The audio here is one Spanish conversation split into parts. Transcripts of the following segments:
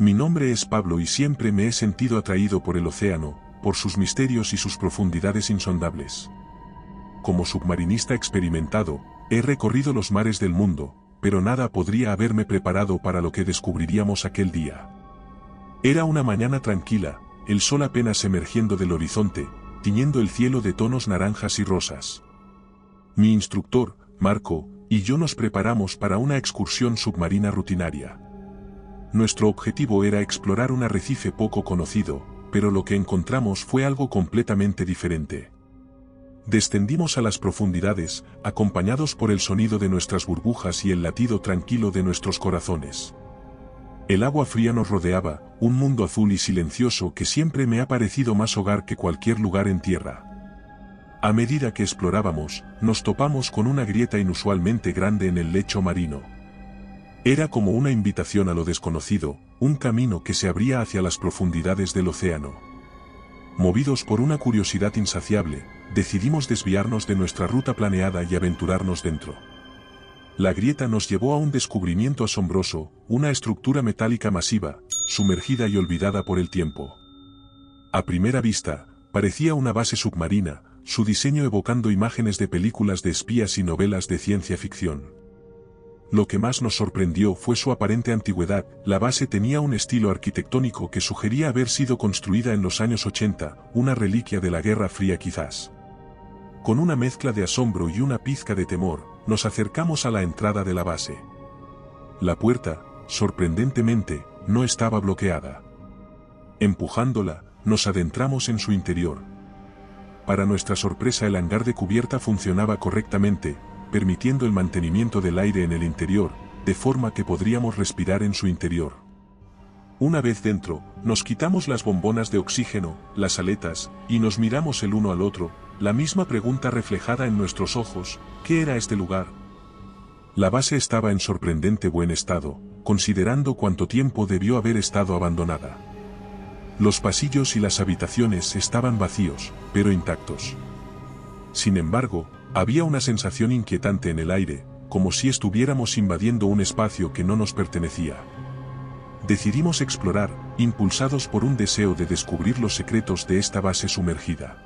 Mi nombre es Pablo y siempre me he sentido atraído por el océano, por sus misterios y sus profundidades insondables. Como submarinista experimentado, he recorrido los mares del mundo, pero nada podría haberme preparado para lo que descubriríamos aquel día. Era una mañana tranquila, el sol apenas emergiendo del horizonte, tiñendo el cielo de tonos naranjas y rosas. Mi instructor, Marco, y yo nos preparamos para una excursión submarina rutinaria. Nuestro objetivo era explorar un arrecife poco conocido, pero lo que encontramos fue algo completamente diferente. Descendimos a las profundidades, acompañados por el sonido de nuestras burbujas y el latido tranquilo de nuestros corazones. El agua fría nos rodeaba, un mundo azul y silencioso que siempre me ha parecido más hogar que cualquier lugar en tierra. A medida que explorábamos, nos topamos con una grieta inusualmente grande en el lecho marino. Era como una invitación a lo desconocido, un camino que se abría hacia las profundidades del océano. Movidos por una curiosidad insaciable, decidimos desviarnos de nuestra ruta planeada y aventurarnos dentro. La grieta nos llevó a un descubrimiento asombroso, una estructura metálica masiva, sumergida y olvidada por el tiempo. A primera vista, parecía una base submarina, su diseño evocando imágenes de películas de espías y novelas de ciencia ficción. Lo que más nos sorprendió fue su aparente antigüedad. La base tenía un estilo arquitectónico que sugería haber sido construida en los años 80, una reliquia de la Guerra Fría quizás. Con una mezcla de asombro y una pizca de temor, nos acercamos a la entrada de la base. La puerta, sorprendentemente, no estaba bloqueada. Empujándola, nos adentramos en su interior. Para nuestra sorpresa, el hangar de cubierta funcionaba correctamente, permitiendo el mantenimiento del aire en el interior, de forma que podríamos respirar en su interior. Una vez dentro, nos quitamos las bombonas de oxígeno, las aletas, y nos miramos el uno al otro, la misma pregunta reflejada en nuestros ojos: ¿qué era este lugar? La base estaba en sorprendente buen estado, considerando cuánto tiempo debió haber estado abandonada. Los pasillos y las habitaciones estaban vacíos, pero intactos. Sin embargo, había una sensación inquietante en el aire, como si estuviéramos invadiendo un espacio que no nos pertenecía. Decidimos explorar, impulsados por un deseo de descubrir los secretos de esta base sumergida.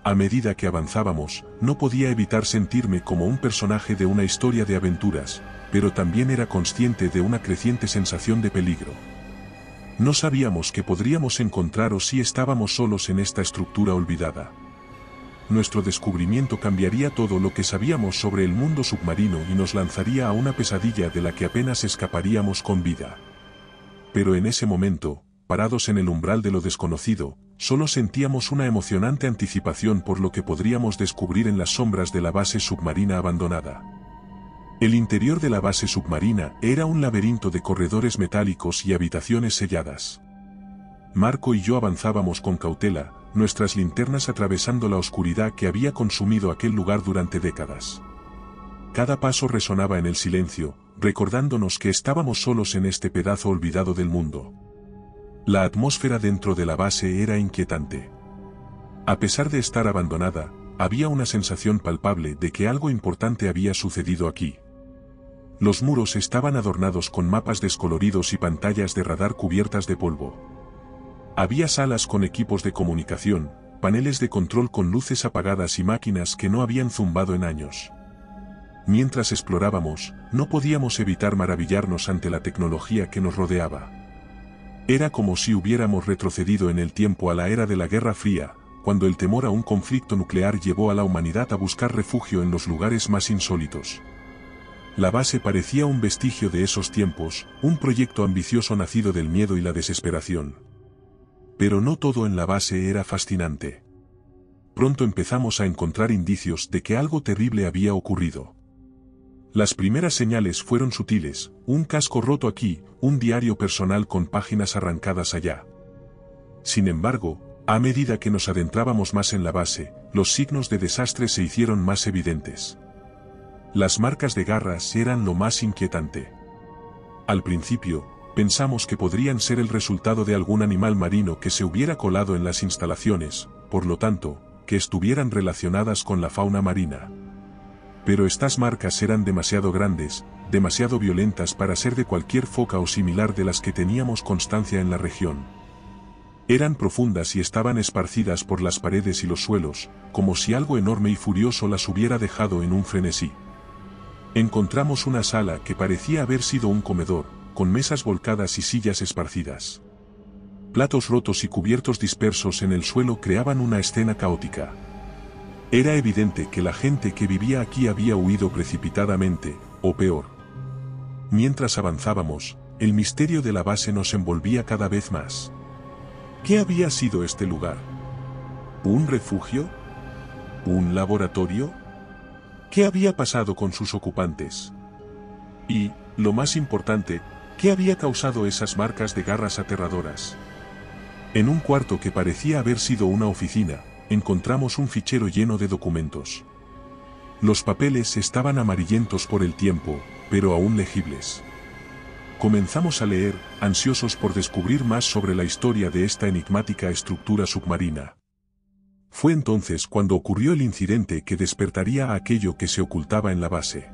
A medida que avanzábamos, no podía evitar sentirme como un personaje de una historia de aventuras, pero también era consciente de una creciente sensación de peligro. No sabíamos qué podríamos encontrar o si estábamos solos en esta estructura olvidada. Nuestro descubrimiento cambiaría todo lo que sabíamos sobre el mundo submarino y nos lanzaría a una pesadilla de la que apenas escaparíamos con vida. Pero en ese momento, parados en el umbral de lo desconocido, solo sentíamos una emocionante anticipación por lo que podríamos descubrir en las sombras de la base submarina abandonada. El interior de la base submarina era un laberinto de corredores metálicos y habitaciones selladas. Marco y yo avanzábamos con cautela, nuestras linternas atravesando la oscuridad que había consumido aquel lugar durante décadas. Cada paso resonaba en el silencio, recordándonos que estábamos solos en este pedazo olvidado del mundo. La atmósfera dentro de la base era inquietante. A pesar de estar abandonada, había una sensación palpable de que algo importante había sucedido aquí. Los muros estaban adornados con mapas descoloridos y pantallas de radar cubiertas de polvo. Había salas con equipos de comunicación, paneles de control con luces apagadas y máquinas que no habían zumbado en años. Mientras explorábamos, no podíamos evitar maravillarnos ante la tecnología que nos rodeaba. Era como si hubiéramos retrocedido en el tiempo a la era de la Guerra Fría, cuando el temor a un conflicto nuclear llevó a la humanidad a buscar refugio en los lugares más insólitos. La base parecía un vestigio de esos tiempos, un proyecto ambicioso nacido del miedo y la desesperación. Pero no todo en la base era fascinante. Pronto empezamos a encontrar indicios de que algo terrible había ocurrido. Las primeras señales fueron sutiles: un casco roto aquí, un diario personal con páginas arrancadas allá. Sin embargo, a medida que nos adentrábamos más en la base, los signos de desastre se hicieron más evidentes. Las marcas de garras eran lo más inquietante. Al principio, pensamos que podrían ser el resultado de algún animal marino que se hubiera colado en las instalaciones, por lo tanto, que estuvieran relacionadas con la fauna marina. Pero estas marcas eran demasiado grandes, demasiado violentas para ser de cualquier foca o similar de las que teníamos constancia en la región. Eran profundas y estaban esparcidas por las paredes y los suelos, como si algo enorme y furioso las hubiera dejado en un frenesí. Encontramos una sala que parecía haber sido un comedor, con mesas volcadas y sillas esparcidas. Platos rotos y cubiertos dispersos en el suelo creaban una escena caótica. Era evidente que la gente que vivía aquí había huido precipitadamente, o peor. Mientras avanzábamos, el misterio de la base nos envolvía cada vez más. ¿Qué había sido este lugar? ¿Un refugio? ¿Un laboratorio? ¿Qué había pasado con sus ocupantes? Y, lo más importante, ¿qué había causado esas marcas de garras aterradoras? En un cuarto que parecía haber sido una oficina, encontramos un fichero lleno de documentos. Los papeles estaban amarillentos por el tiempo, pero aún legibles. Comenzamos a leer, ansiosos por descubrir más sobre la historia de esta enigmática estructura submarina. Fue entonces cuando ocurrió el incidente que despertaría a aquello que se ocultaba en la base.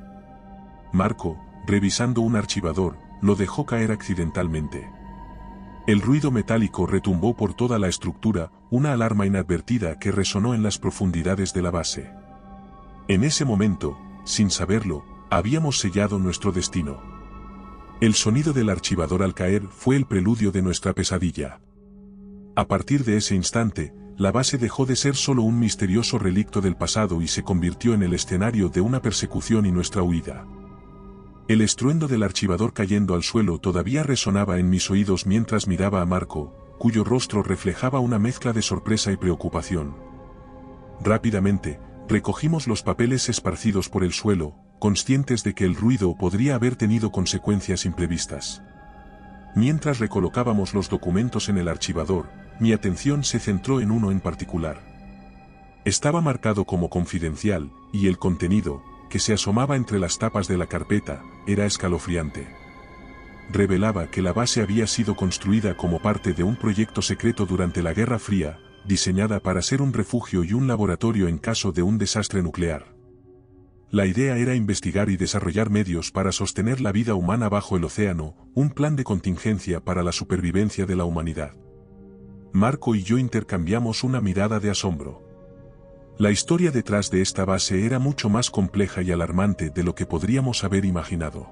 Marco, revisando un archivador, lo dejó caer accidentalmente. El ruido metálico retumbó por toda la estructura, una alarma inadvertida que resonó en las profundidades de la base. En ese momento, sin saberlo, habíamos sellado nuestro destino. El sonido del archivador al caer fue el preludio de nuestra pesadilla. A partir de ese instante, la base dejó de ser solo un misterioso relicto del pasado y se convirtió en el escenario de una persecución y nuestra huida. El estruendo del archivador cayendo al suelo todavía resonaba en mis oídos mientras miraba a Marco, cuyo rostro reflejaba una mezcla de sorpresa y preocupación. Rápidamente, recogimos los papeles esparcidos por el suelo, conscientes de que el ruido podría haber tenido consecuencias imprevistas. Mientras recolocábamos los documentos en el archivador, mi atención se centró en uno en particular. Estaba marcado como confidencial, y el contenido, que se asomaba entre las tapas de la carpeta, era escalofriante. Revelaba que la base había sido construida como parte de un proyecto secreto durante la Guerra Fría, diseñada para ser un refugio y un laboratorio en caso de un desastre nuclear. La idea era investigar y desarrollar medios para sostener la vida humana bajo el océano, un plan de contingencia para la supervivencia de la humanidad. Marco y yo intercambiamos una mirada de asombro. La historia detrás de esta base era mucho más compleja y alarmante de lo que podríamos haber imaginado.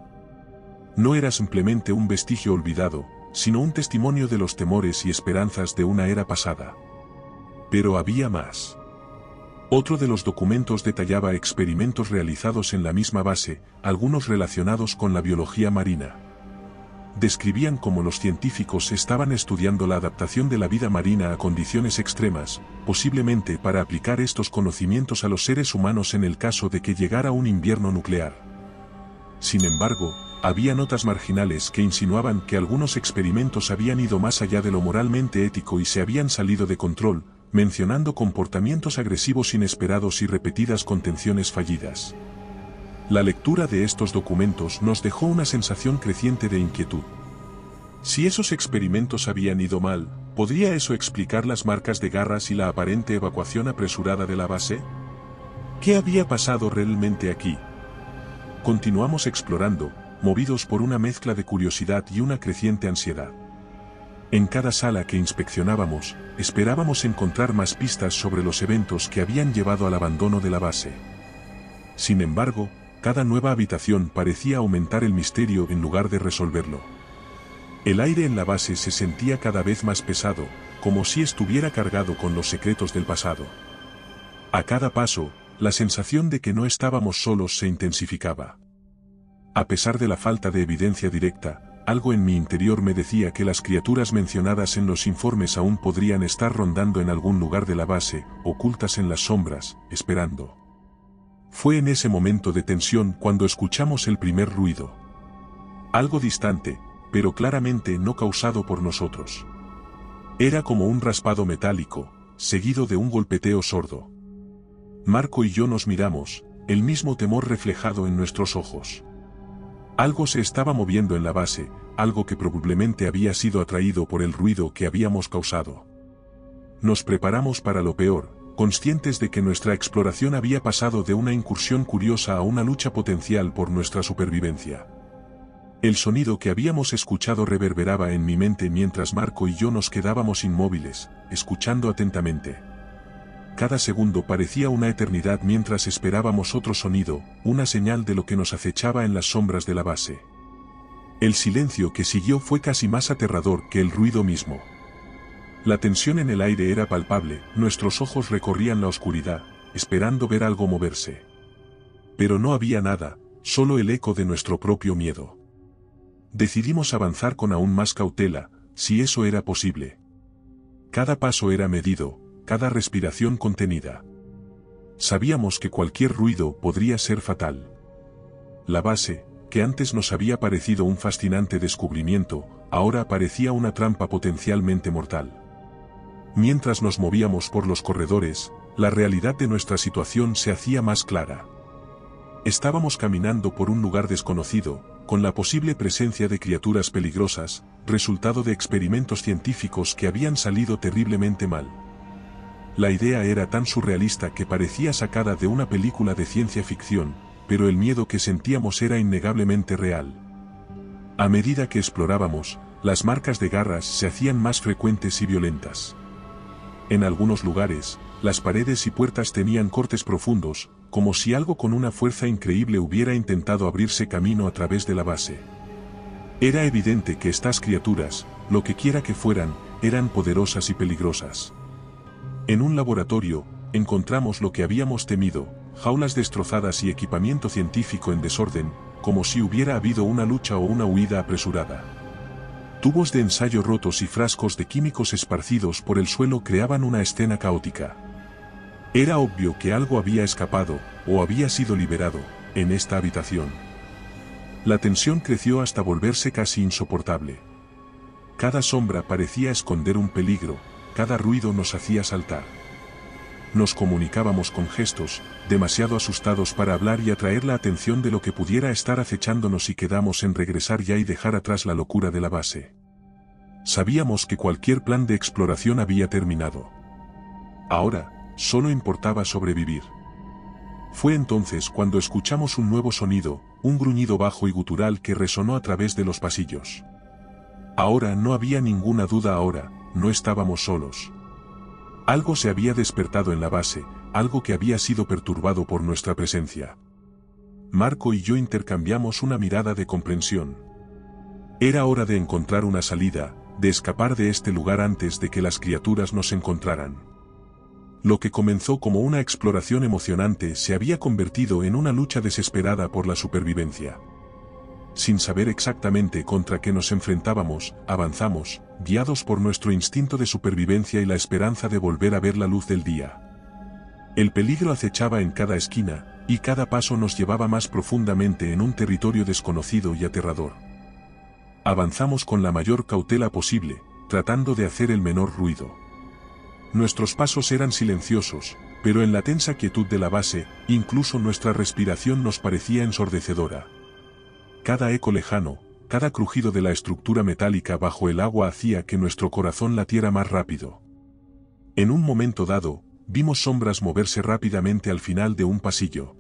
No era simplemente un vestigio olvidado, sino un testimonio de los temores y esperanzas de una era pasada. Pero había más. Otro de los documentos detallaba experimentos realizados en la misma base, algunos relacionados con la biología marina. Describían cómo los científicos estaban estudiando la adaptación de la vida marina a condiciones extremas, posiblemente para aplicar estos conocimientos a los seres humanos en el caso de que llegara un invierno nuclear. Sin embargo, había notas marginales que insinuaban que algunos experimentos habían ido más allá de lo moralmente ético y se habían salido de control, mencionando comportamientos agresivos inesperados y repetidas contenciones fallidas. La lectura de estos documentos nos dejó una sensación creciente de inquietud. Si esos experimentos habían ido mal, ¿podría eso explicar las marcas de garras y la aparente evacuación apresurada de la base? ¿Qué había pasado realmente aquí? Continuamos explorando, movidos por una mezcla de curiosidad y una creciente ansiedad. En cada sala que inspeccionábamos, esperábamos encontrar más pistas sobre los eventos que habían llevado al abandono de la base. Sin embargo, cada nueva habitación parecía aumentar el misterio en lugar de resolverlo. El aire en la base se sentía cada vez más pesado, como si estuviera cargado con los secretos del pasado. A cada paso, la sensación de que no estábamos solos se intensificaba. A pesar de la falta de evidencia directa, algo en mi interior me decía que las criaturas mencionadas en los informes aún podrían estar rondando en algún lugar de la base, ocultas en las sombras, esperando. Fue en ese momento de tensión cuando escuchamos el primer ruido. Algo distante, pero claramente no causado por nosotros. Era como un raspado metálico, seguido de un golpeteo sordo. Marco y yo nos miramos, el mismo temor reflejado en nuestros ojos. Algo se estaba moviendo en la base, algo que probablemente había sido atraído por el ruido que habíamos causado. Nos preparamos para lo peor, conscientes de que nuestra exploración había pasado de una incursión curiosa a una lucha potencial por nuestra supervivencia. El sonido que habíamos escuchado reverberaba en mi mente mientras Marco y yo nos quedábamos inmóviles, escuchando atentamente. Cada segundo parecía una eternidad mientras esperábamos otro sonido, una señal de lo que nos acechaba en las sombras de la base. El silencio que siguió fue casi más aterrador que el ruido mismo. La tensión en el aire era palpable, nuestros ojos recorrían la oscuridad, esperando ver algo moverse. Pero no había nada, solo el eco de nuestro propio miedo. Decidimos avanzar con aún más cautela, si eso era posible. Cada paso era medido, cada respiración contenida. Sabíamos que cualquier ruido podría ser fatal. La base, que antes nos había parecido un fascinante descubrimiento, ahora parecía una trampa potencialmente mortal. Mientras nos movíamos por los corredores, la realidad de nuestra situación se hacía más clara. Estábamos caminando por un lugar desconocido, con la posible presencia de criaturas peligrosas, resultado de experimentos científicos que habían salido terriblemente mal. La idea era tan surrealista que parecía sacada de una película de ciencia ficción, pero el miedo que sentíamos era innegablemente real. A medida que explorábamos, las marcas de garras se hacían más frecuentes y violentas. En algunos lugares, las paredes y puertas tenían cortes profundos, como si algo con una fuerza increíble hubiera intentado abrirse camino a través de la base. Era evidente que estas criaturas, lo que quiera que fueran, eran poderosas y peligrosas. En un laboratorio, encontramos lo que habíamos temido, jaulas destrozadas y equipamiento científico en desorden, como si hubiera habido una lucha o una huida apresurada. Tubos de ensayo rotos y frascos de químicos esparcidos por el suelo creaban una escena caótica. Era obvio que algo había escapado, o había sido liberado, en esta habitación. La tensión creció hasta volverse casi insoportable. Cada sombra parecía esconder un peligro, cada ruido nos hacía saltar. Nos comunicábamos con gestos, demasiado asustados para hablar y atraer la atención de lo que pudiera estar acechándonos y quedamos en regresar ya y dejar atrás la locura de la base. Sabíamos que cualquier plan de exploración había terminado. Ahora, solo importaba sobrevivir. Fue entonces cuando escuchamos un nuevo sonido, un gruñido bajo y gutural que resonó a través de los pasillos. Ahora no había ninguna duda ahora, no estábamos solos. Algo se había despertado en la base, algo que había sido perturbado por nuestra presencia. Marco y yo intercambiamos una mirada de comprensión. Era hora de encontrar una salida, de escapar de este lugar antes de que las criaturas nos encontraran. Lo que comenzó como una exploración emocionante se había convertido en una lucha desesperada por la supervivencia. Sin saber exactamente contra qué nos enfrentábamos, avanzamos, guiados por nuestro instinto de supervivencia y la esperanza de volver a ver la luz del día. El peligro acechaba en cada esquina, y cada paso nos llevaba más profundamente en un territorio desconocido y aterrador. Avanzamos con la mayor cautela posible, tratando de hacer el menor ruido. Nuestros pasos eran silenciosos, pero en la tensa quietud de la base, incluso nuestra respiración nos parecía ensordecedora. Cada eco lejano, cada crujido de la estructura metálica bajo el agua hacía que nuestro corazón latiera más rápido. En un momento dado, vimos sombras moverse rápidamente al final de un pasillo.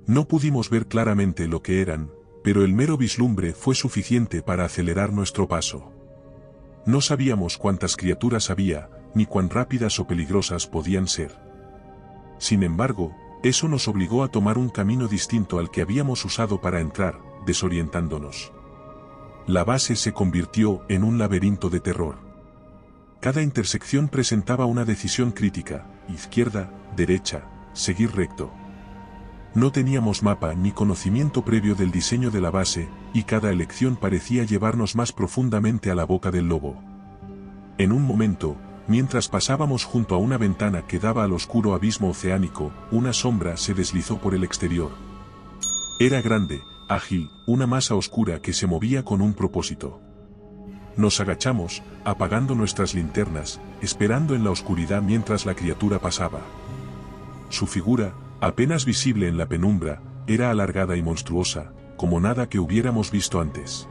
No pudimos ver claramente lo que eran, pero el mero vislumbre fue suficiente para acelerar nuestro paso. No sabíamos cuántas criaturas había, ni cuán rápidas o peligrosas podían ser. Sin embargo, eso nos obligó a tomar un camino distinto al que habíamos usado para entrar, desorientándonos. La base se convirtió en un laberinto de terror. Cada intersección presentaba una decisión crítica: izquierda, derecha, seguir recto. No teníamos mapa ni conocimiento previo del diseño de la base, y cada elección parecía llevarnos más profundamente a la boca del lobo. En un momento, mientras pasábamos junto a una ventana que daba al oscuro abismo oceánico, una sombra se deslizó por el exterior. Era grande, ágil, una masa oscura que se movía con un propósito. Nos agachamos, apagando nuestras linternas, esperando en la oscuridad mientras la criatura pasaba. Su figura, apenas visible en la penumbra, era alargada y monstruosa, como nada que hubiéramos visto antes.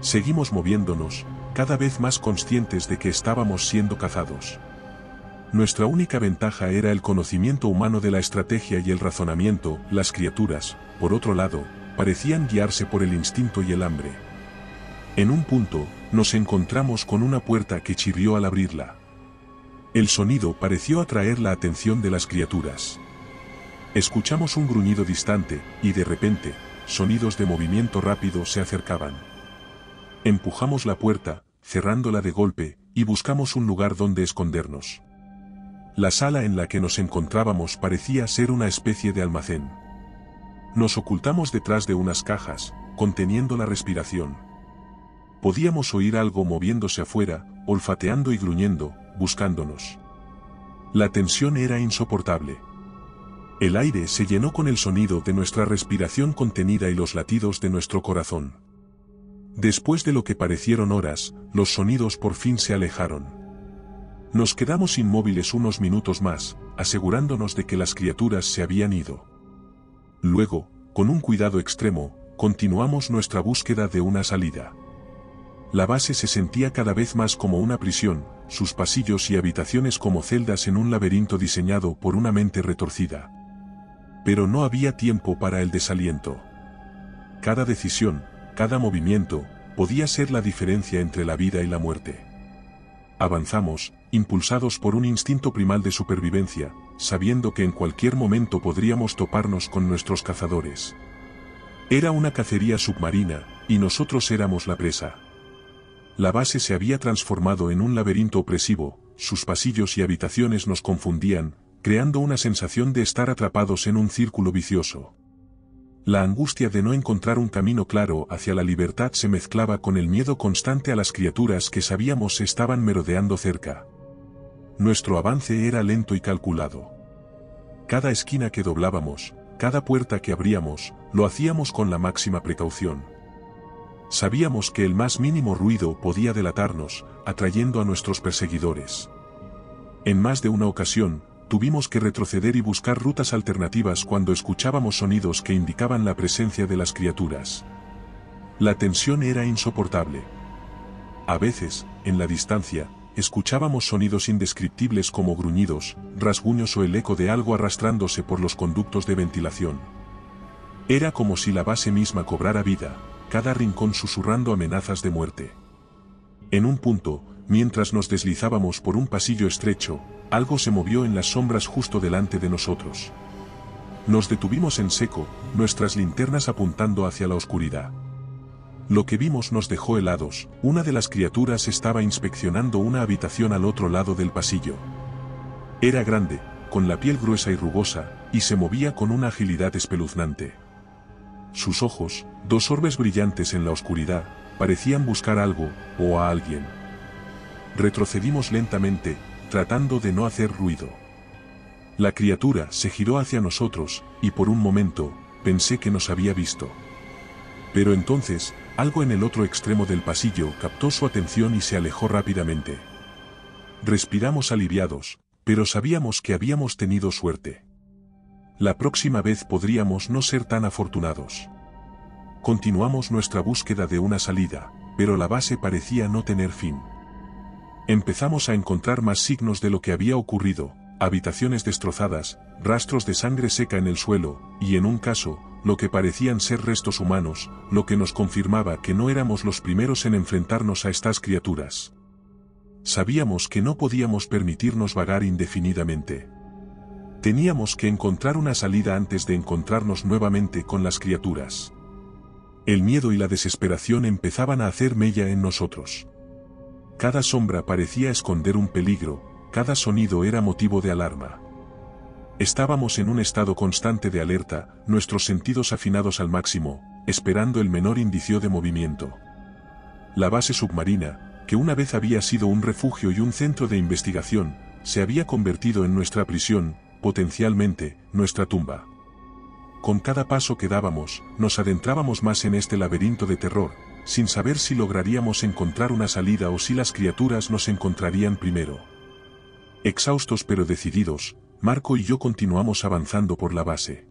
Seguimos moviéndonos, cada vez más conscientes de que estábamos siendo cazados. Nuestra única ventaja era el conocimiento humano de la estrategia y el razonamiento. Las criaturas, por otro lado, parecían guiarse por el instinto y el hambre. En un punto, nos encontramos con una puerta que chirrió al abrirla. El sonido pareció atraer la atención de las criaturas. Escuchamos un gruñido distante, y de repente, sonidos de movimiento rápido se acercaban. Empujamos la puerta, cerrándola de golpe, y buscamos un lugar donde escondernos. La sala en la que nos encontrábamos parecía ser una especie de almacén. Nos ocultamos detrás de unas cajas, conteniendo la respiración. Podíamos oír algo moviéndose afuera, olfateando y gruñendo, buscándonos. La tensión era insoportable. El aire se llenó con el sonido de nuestra respiración contenida y los latidos de nuestro corazón. Después de lo que parecieron horas, los sonidos por fin se alejaron. Nos quedamos inmóviles unos minutos más, asegurándonos de que las criaturas se habían ido. Luego, con un cuidado extremo, continuamos nuestra búsqueda de una salida. La base se sentía cada vez más como una prisión, sus pasillos y habitaciones como celdas en un laberinto diseñado por una mente retorcida. Pero no había tiempo para el desaliento. Cada decisión, cada movimiento, podía ser la diferencia entre la vida y la muerte. Avanzamos, impulsados por un instinto primal de supervivencia, sabiendo que en cualquier momento podríamos toparnos con nuestros cazadores. Era una cacería submarina, y nosotros éramos la presa. La base se había transformado en un laberinto opresivo, sus pasillos y habitaciones nos confundían, creando una sensación de estar atrapados en un círculo vicioso. La angustia de no encontrar un camino claro hacia la libertad se mezclaba con el miedo constante a las criaturas que sabíamos estaban merodeando cerca. Nuestro avance era lento y calculado. Cada esquina que doblábamos, cada puerta que abríamos, lo hacíamos con la máxima precaución. Sabíamos que el más mínimo ruido podía delatarnos, atrayendo a nuestros perseguidores. En más de una ocasión, tuvimos que retroceder y buscar rutas alternativas cuando escuchábamos sonidos que indicaban la presencia de las criaturas. La tensión era insoportable. A veces, en la distancia, escuchábamos sonidos indescriptibles como gruñidos, rasguños o el eco de algo arrastrándose por los conductos de ventilación. Era como si la base misma cobrara vida, cada rincón susurrando amenazas de muerte. En un punto, mientras nos deslizábamos por un pasillo estrecho, algo se movió en las sombras justo delante de nosotros. Nos detuvimos en seco, nuestras linternas apuntando hacia la oscuridad. Lo que vimos nos dejó helados. Una de las criaturas estaba inspeccionando una habitación al otro lado del pasillo. Era grande, con la piel gruesa y rugosa, y se movía con una agilidad espeluznante. Sus ojos, dos orbes brillantes en la oscuridad, parecían buscar algo, o a alguien. Retrocedimos lentamente, tratando de no hacer ruido. La criatura se giró hacia nosotros, y por un momento, pensé que nos había visto. Pero entonces, algo en el otro extremo del pasillo captó su atención y se alejó rápidamente. Respiramos aliviados, pero sabíamos que habíamos tenido suerte. La próxima vez podríamos no ser tan afortunados. Continuamos nuestra búsqueda de una salida, pero la base parecía no tener fin. Empezamos a encontrar más signos de lo que había ocurrido, habitaciones destrozadas, rastros de sangre seca en el suelo, y en un caso, lo que parecían ser restos humanos, lo que nos confirmaba que no éramos los primeros en enfrentarnos a estas criaturas. Sabíamos que no podíamos permitirnos vagar indefinidamente. Teníamos que encontrar una salida antes de encontrarnos nuevamente con las criaturas. El miedo y la desesperación empezaban a hacer mella en nosotros. Cada sombra parecía esconder un peligro, cada sonido era motivo de alarma. Estábamos en un estado constante de alerta, nuestros sentidos afinados al máximo, esperando el menor indicio de movimiento. La base submarina, que una vez había sido un refugio y un centro de investigación, se había convertido en nuestra prisión, potencialmente, nuestra tumba. Con cada paso que dábamos, nos adentrábamos más en este laberinto de terror, sin saber si lograríamos encontrar una salida o si las criaturas nos encontrarían primero. Exhaustos pero decididos, Marco y yo continuamos avanzando por la base.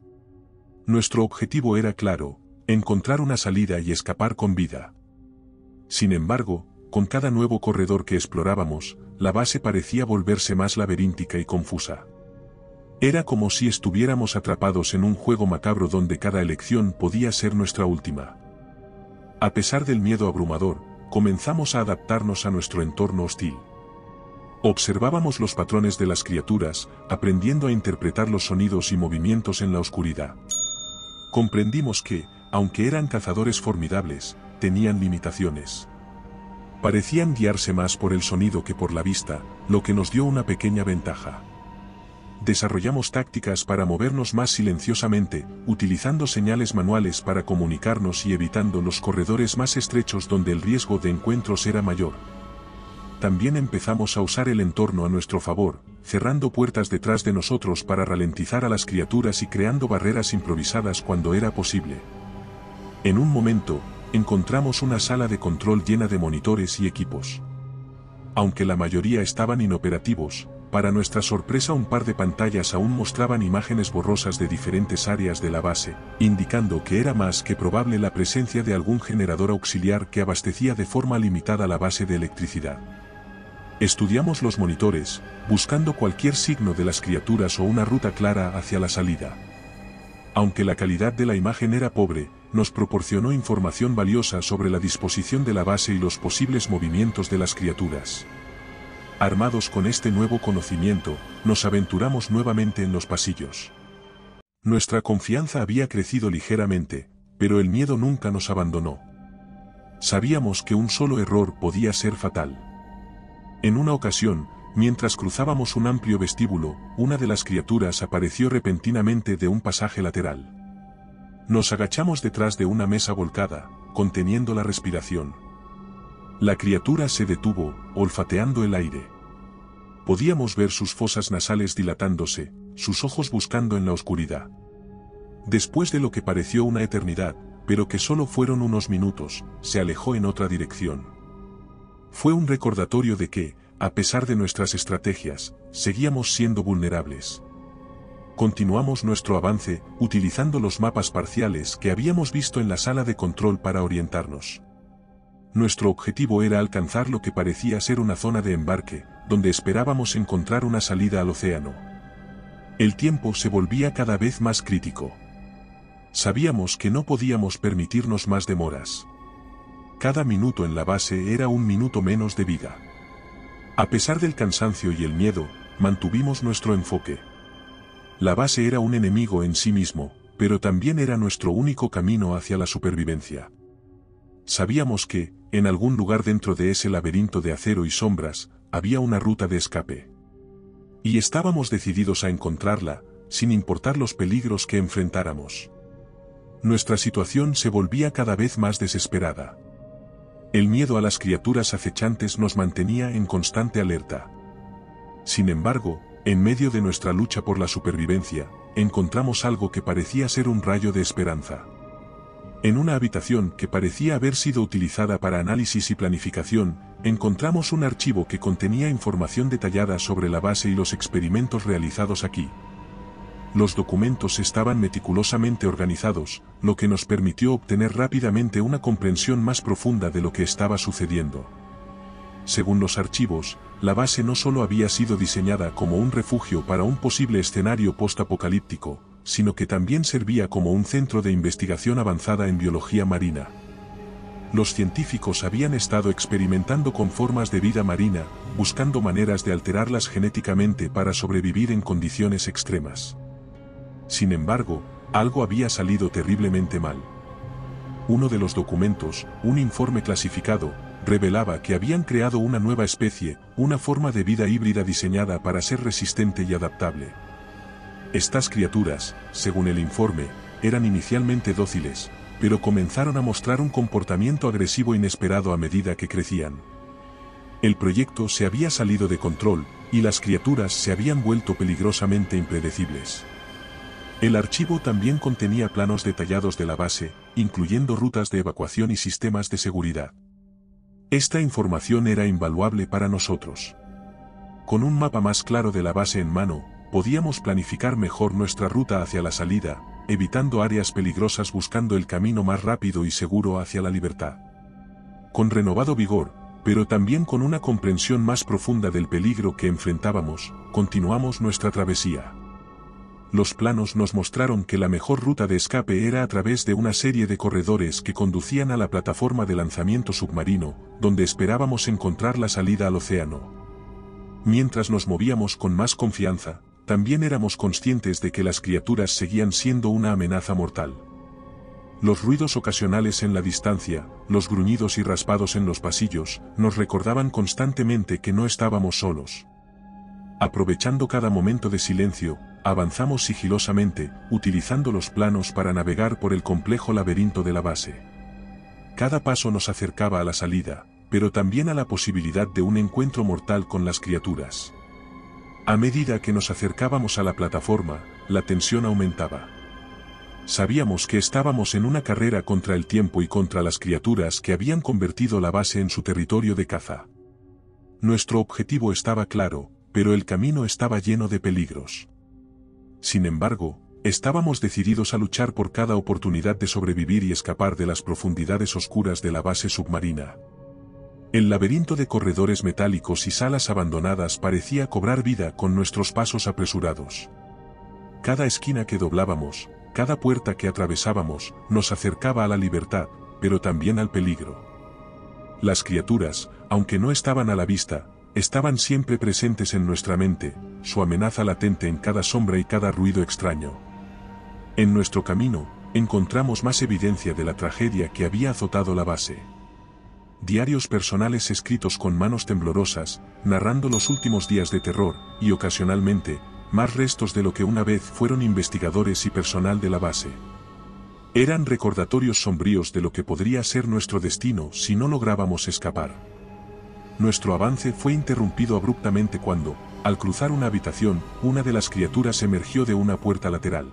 Nuestro objetivo era claro, encontrar una salida y escapar con vida. Sin embargo, con cada nuevo corredor que explorábamos, la base parecía volverse más laberíntica y confusa. Era como si estuviéramos atrapados en un juego macabro donde cada elección podía ser nuestra última. A pesar del miedo abrumador, comenzamos a adaptarnos a nuestro entorno hostil. Observábamos los patrones de las criaturas, aprendiendo a interpretar los sonidos y movimientos en la oscuridad. Comprendimos que, aunque eran cazadores formidables, tenían limitaciones. Parecían guiarse más por el sonido que por la vista, lo que nos dio una pequeña ventaja. Desarrollamos tácticas para movernos más silenciosamente, utilizando señales manuales para comunicarnos y evitando los corredores más estrechos donde el riesgo de encuentros era mayor. También empezamos a usar el entorno a nuestro favor, cerrando puertas detrás de nosotros para ralentizar a las criaturas y creando barreras improvisadas cuando era posible. En un momento, encontramos una sala de control llena de monitores y equipos. Aunque la mayoría estaban inoperativos, para nuestra sorpresa un par de pantallas aún mostraban imágenes borrosas de diferentes áreas de la base, indicando que era más que probable la presencia de algún generador auxiliar que abastecía de forma limitada la base de electricidad. Estudiamos los monitores, buscando cualquier signo de las criaturas o una ruta clara hacia la salida. Aunque la calidad de la imagen era pobre, nos proporcionó información valiosa sobre la disposición de la base y los posibles movimientos de las criaturas. Armados con este nuevo conocimiento, nos aventuramos nuevamente en los pasillos. Nuestra confianza había crecido ligeramente, pero el miedo nunca nos abandonó. Sabíamos que un solo error podía ser fatal. En una ocasión, mientras cruzábamos un amplio vestíbulo, una de las criaturas apareció repentinamente de un pasaje lateral. Nos agachamos detrás de una mesa volcada, conteniendo la respiración. La criatura se detuvo, olfateando el aire. Podíamos ver sus fosas nasales dilatándose, sus ojos buscando en la oscuridad. Después de lo que pareció una eternidad, pero que solo fueron unos minutos, se alejó en otra dirección. Fue un recordatorio de que, a pesar de nuestras estrategias, seguíamos siendo vulnerables. Continuamos nuestro avance, utilizando los mapas parciales que habíamos visto en la sala de control para orientarnos. Nuestro objetivo era alcanzar lo que parecía ser una zona de embarque, donde esperábamos encontrar una salida al océano. El tiempo se volvía cada vez más crítico. Sabíamos que no podíamos permitirnos más demoras. Cada minuto en la base era un minuto menos de vida. A pesar del cansancio y el miedo, mantuvimos nuestro enfoque. La base era un enemigo en sí mismo, pero también era nuestro único camino hacia la supervivencia. Sabíamos que, en algún lugar dentro de ese laberinto de acero y sombras, había una ruta de escape. Y estábamos decididos a encontrarla, sin importar los peligros que enfrentáramos. Nuestra situación se volvía cada vez más desesperada. El miedo a las criaturas acechantes nos mantenía en constante alerta. Sin embargo, en medio de nuestra lucha por la supervivencia, encontramos algo que parecía ser un rayo de esperanza. En una habitación que parecía haber sido utilizada para análisis y planificación, encontramos un archivo que contenía información detallada sobre la base y los experimentos realizados aquí. Los documentos estaban meticulosamente organizados, lo que nos permitió obtener rápidamente una comprensión más profunda de lo que estaba sucediendo. Según los archivos, la base no solo había sido diseñada como un refugio para un posible escenario post-apocalíptico, sino que también servía como un centro de investigación avanzada en biología marina. Los científicos habían estado experimentando con formas de vida marina, buscando maneras de alterarlas genéticamente para sobrevivir en condiciones extremas. Sin embargo, algo había salido terriblemente mal. Uno de los documentos, un informe clasificado, revelaba que habían creado una nueva especie, una forma de vida híbrida diseñada para ser resistente y adaptable. Estas criaturas, según el informe, eran inicialmente dóciles, pero comenzaron a mostrar un comportamiento agresivo inesperado a medida que crecían. El proyecto se había salido de control, y las criaturas se habían vuelto peligrosamente impredecibles. El archivo también contenía planos detallados de la base, incluyendo rutas de evacuación y sistemas de seguridad. Esta información era invaluable para nosotros. Con un mapa más claro de la base en mano, podíamos planificar mejor nuestra ruta hacia la salida, evitando áreas peligrosas buscando el camino más rápido y seguro hacia la libertad. Con renovado vigor, pero también con una comprensión más profunda del peligro que enfrentábamos, continuamos nuestra travesía. Los planos nos mostraron que la mejor ruta de escape era a través de una serie de corredores que conducían a la plataforma de lanzamiento submarino, donde esperábamos encontrar la salida al océano. Mientras nos movíamos con más confianza, también éramos conscientes de que las criaturas seguían siendo una amenaza mortal. Los ruidos ocasionales en la distancia, los gruñidos y raspados en los pasillos, nos recordaban constantemente que no estábamos solos. Aprovechando cada momento de silencio, avanzamos sigilosamente, utilizando los planos para navegar por el complejo laberinto de la base. Cada paso nos acercaba a la salida, pero también a la posibilidad de un encuentro mortal con las criaturas. A medida que nos acercábamos a la plataforma, la tensión aumentaba. Sabíamos que estábamos en una carrera contra el tiempo y contra las criaturas que habían convertido la base en su territorio de caza. Nuestro objetivo estaba claro, pero el camino estaba lleno de peligros. Sin embargo, estábamos decididos a luchar por cada oportunidad de sobrevivir y escapar de las profundidades oscuras de la base submarina. El laberinto de corredores metálicos y salas abandonadas parecía cobrar vida con nuestros pasos apresurados. Cada esquina que doblábamos, cada puerta que atravesábamos, nos acercaba a la libertad, pero también al peligro. Las criaturas, aunque no estaban a la vista, estaban siempre presentes en nuestra mente, su amenaza latente en cada sombra y cada ruido extraño. En nuestro camino, encontramos más evidencia de la tragedia que había azotado la base. Diarios personales escritos con manos temblorosas, narrando los últimos días de terror, y ocasionalmente, más restos de lo que una vez fueron investigadores y personal de la base. Eran recordatorios sombríos de lo que podría ser nuestro destino si no lográbamos escapar. Nuestro avance fue interrumpido abruptamente cuando, al cruzar una habitación, una de las criaturas emergió de una puerta lateral.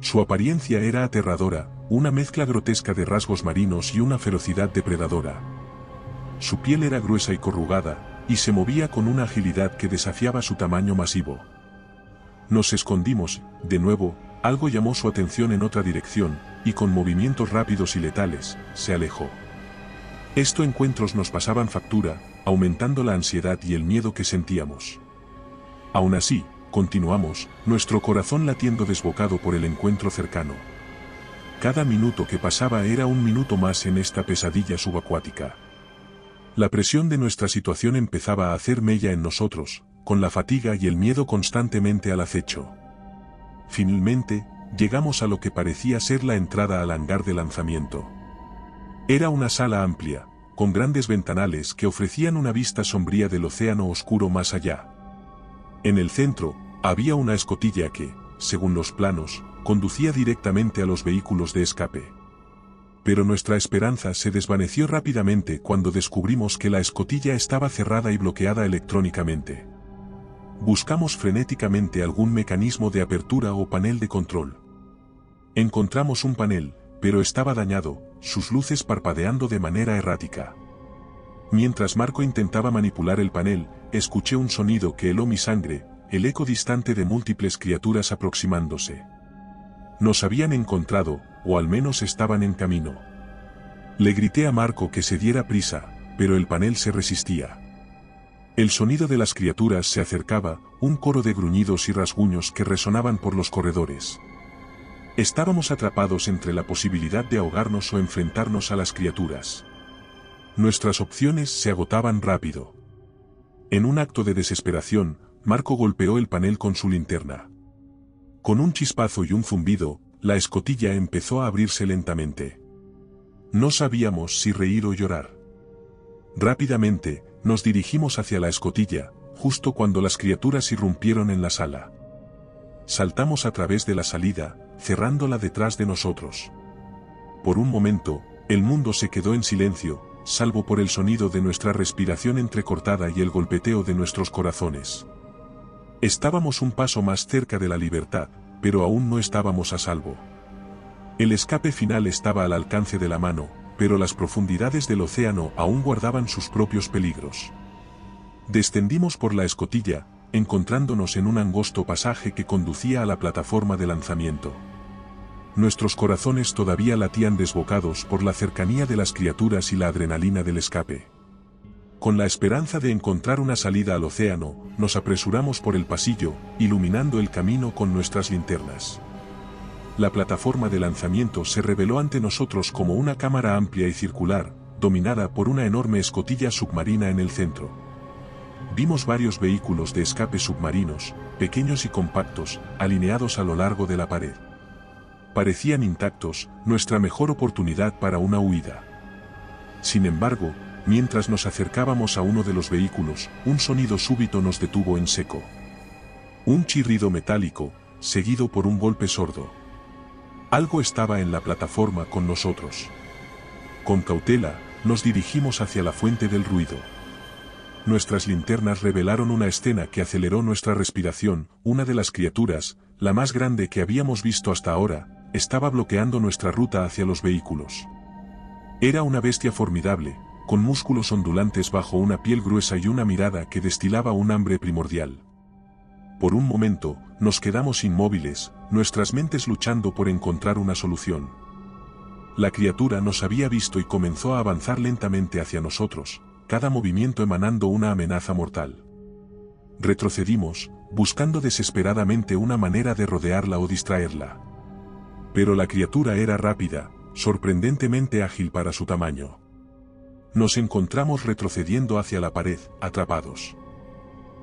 Su apariencia era aterradora, una mezcla grotesca de rasgos marinos y una ferocidad depredadora. Su piel era gruesa y corrugada, y se movía con una agilidad que desafiaba su tamaño masivo. Nos escondimos, de nuevo, algo llamó su atención en otra dirección, y con movimientos rápidos y letales, se alejó. Estos encuentros nos pasaban factura, aumentando la ansiedad y el miedo que sentíamos. Aún así, continuamos, nuestro corazón latiendo desbocado por el encuentro cercano. Cada minuto que pasaba era un minuto más en esta pesadilla subacuática. La presión de nuestra situación empezaba a hacer mella en nosotros, con la fatiga y el miedo constantemente al acecho. Finalmente, llegamos a lo que parecía ser la entrada al hangar de lanzamiento. Era una sala amplia, con grandes ventanales que ofrecían una vista sombría del océano oscuro más allá. En el centro, había una escotilla que, según los planos, conducía directamente a los vehículos de escape. Pero nuestra esperanza se desvaneció rápidamente cuando descubrimos que la escotilla estaba cerrada y bloqueada electrónicamente. Buscamos frenéticamente algún mecanismo de apertura o panel de control. Encontramos un panel, pero estaba dañado, sus luces parpadeando de manera errática. Mientras Marco intentaba manipular el panel, escuché un sonido que heló mi sangre, el eco distante de múltiples criaturas aproximándose. Nos habían encontrado, o al menos estaban en camino. Le grité a Marco que se diera prisa, pero el panel se resistía. El sonido de las criaturas se acercaba, un coro de gruñidos y rasguños que resonaban por los corredores. Estábamos atrapados entre la posibilidad de ahogarnos o enfrentarnos a las criaturas. Nuestras opciones se agotaban rápido. En un acto de desesperación, Marco golpeó el panel con su linterna. Con un chispazo y un zumbido, la escotilla empezó a abrirse lentamente. No sabíamos si reír o llorar. Rápidamente, nos dirigimos hacia la escotilla, justo cuando las criaturas irrumpieron en la sala. Saltamos a través de la salida, cerrándola detrás de nosotros. Por un momento, el mundo se quedó en silencio, salvo por el sonido de nuestra respiración entrecortada y el golpeteo de nuestros corazones. Estábamos un paso más cerca de la libertad, pero aún no estábamos a salvo. El escape final estaba al alcance de la mano, pero las profundidades del océano aún guardaban sus propios peligros. Descendimos por la escotilla, encontrándonos en un angosto pasaje que conducía a la plataforma de lanzamiento. Nuestros corazones todavía latían desbocados por la cercanía de las criaturas y la adrenalina del escape. Con la esperanza de encontrar una salida al océano, nos apresuramos por el pasillo, iluminando el camino con nuestras linternas. La plataforma de lanzamiento se reveló ante nosotros como una cámara amplia y circular, dominada por una enorme escotilla submarina en el centro. Vimos varios vehículos de escape submarinos, pequeños y compactos, alineados a lo largo de la pared. Parecían intactos, nuestra mejor oportunidad para una huida. Sin embargo, mientras nos acercábamos a uno de los vehículos, un sonido súbito nos detuvo en seco. Un chirrido metálico, seguido por un golpe sordo. Algo estaba en la plataforma con nosotros. Con cautela, nos dirigimos hacia la fuente del ruido. Nuestras linternas revelaron una escena que aceleró nuestra respiración. Una de las criaturas, la más grande que habíamos visto hasta ahora, estaba bloqueando nuestra ruta hacia los vehículos. Era una bestia formidable, con músculos ondulantes bajo una piel gruesa y una mirada que destilaba un hambre primordial. Por un momento, nos quedamos inmóviles, nuestras mentes luchando por encontrar una solución. La criatura nos había visto y comenzó a avanzar lentamente hacia nosotros, cada movimiento emanando una amenaza mortal. Retrocedimos, buscando desesperadamente una manera de rodearla o distraerla. Pero la criatura era rápida, sorprendentemente ágil para su tamaño. Nos encontramos retrocediendo hacia la pared, atrapados.